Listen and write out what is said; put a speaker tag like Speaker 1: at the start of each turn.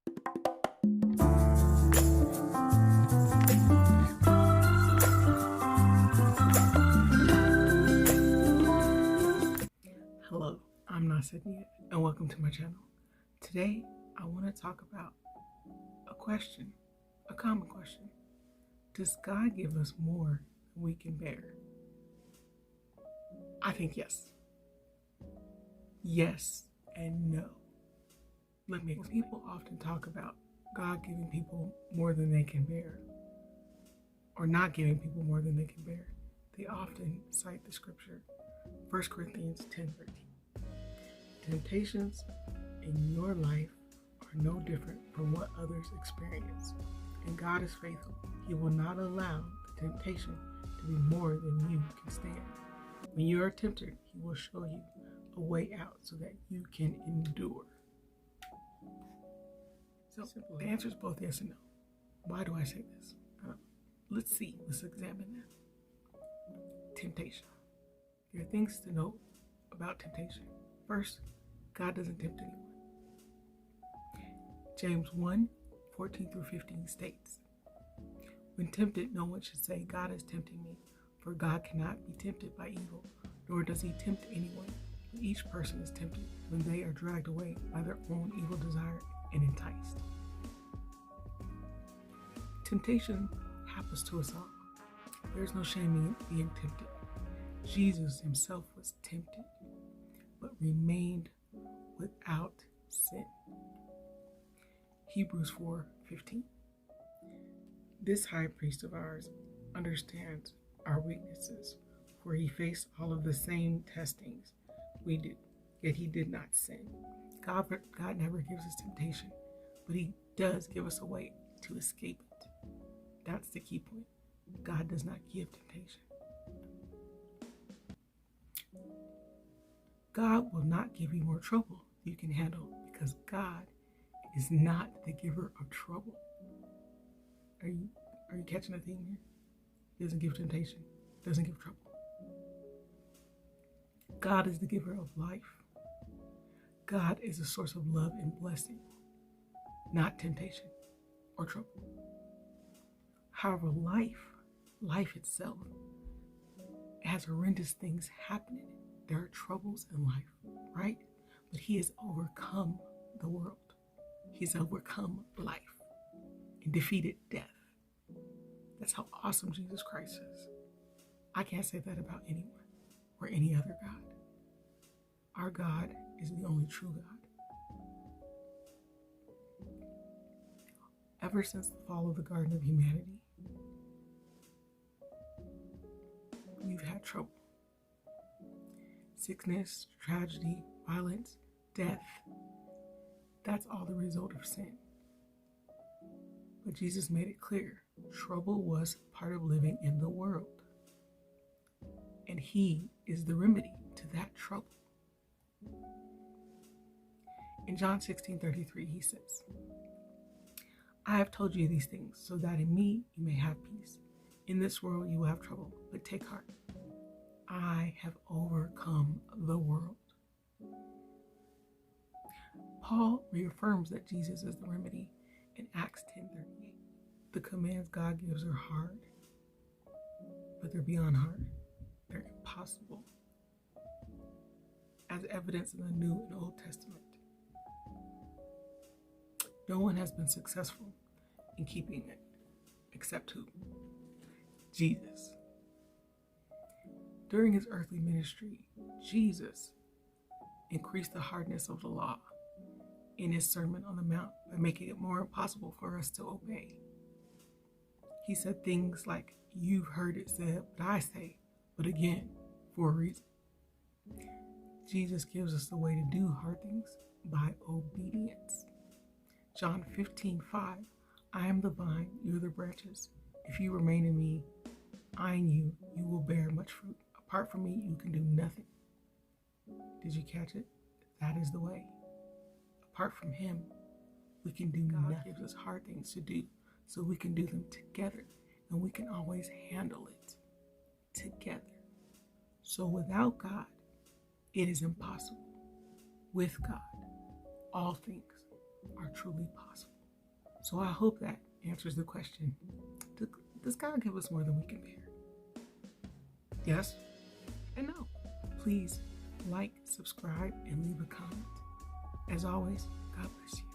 Speaker 1: Hello, I'm Naa Sydnia, and welcome to my channel. Today, I want to talk about a question, a common question. Does God give us more than we can bear? I think yes. Yes and no. Let me explain. People often talk about God giving people more than they can bear, or not giving people more than they can bear. They often cite the scripture, 1 Corinthians 10:13. Temptations in your life are no different from what others experience, and God is faithful. He will not allow the temptation to be more than you can stand. When you are tempted, He will show you a way out so that you can endure. So the answer is both yes and no. Why do I say this? Let's examine that. Temptation. There are things to note about temptation. First, God doesn't tempt anyone. James 1:14-15 states, when tempted, no one should say, God is tempting me, for God cannot be tempted by evil, nor does He tempt anyone. But each person is tempted when they are dragged away by their own evil desire and enticed. Temptation happens to us all. There's no shame in being tempted. Jesus Himself was tempted, but remained without sin. Hebrews 4:15. This high priest of ours understands our weaknesses, for He faced all of the same testings we do, yet He did not sin. God never gives us temptation, but He does give us a way to escape it. That's the key point. God does not give temptation. God will not give you more trouble than you can handle, because God is not the giver of trouble. Are you catching the theme here? He doesn't give temptation, doesn't give trouble. God is the giver of life. God is a source of love and blessing, not temptation or trouble. However, life itself has horrendous things happening. There are troubles in life, right? But He has overcome the world. He's overcome life and defeated death. That's how awesome Jesus Christ is. I can't say that about anyone or any other God. Our God is the only true God. Ever since the fall of the Garden of Humanity, we've had trouble. Sickness, tragedy, violence, death. That's all the result of sin. But Jesus made it clear, trouble was part of living in the world. And He is the remedy to that trouble. In John 16:33, He says, I have told you these things so that in me you may have peace. In this world you will have trouble, but take heart. I have overcome the world. Paul reaffirms that Jesus is the remedy in Acts 10:38. The commands God gives are hard, but they're beyond hard. They're impossible, as evidenced in the New and Old Testament. No one has been successful in keeping it, except who? Jesus. During His earthly ministry, Jesus increased the hardness of the law in His Sermon on the Mount by making it more impossible for us to obey. He said things like, you've heard it said, but I say, but again, for a reason. Jesus gives us the way to do hard things by obedience. John 15:5, I am the vine, you are the branches. If you remain in me, I in you, you will bear much fruit. Apart from me, you can do nothing. Did you catch it? That is the way. Apart from Him, we can do nothing. God gives us hard things to do so we can do them together, and we can always handle it together. So without God, it is impossible. With God, all things are truly possible. So I hope that answers the question. Does God give us more than we can bear? Yes and no. Please like, subscribe, and leave a comment. As always, God bless you.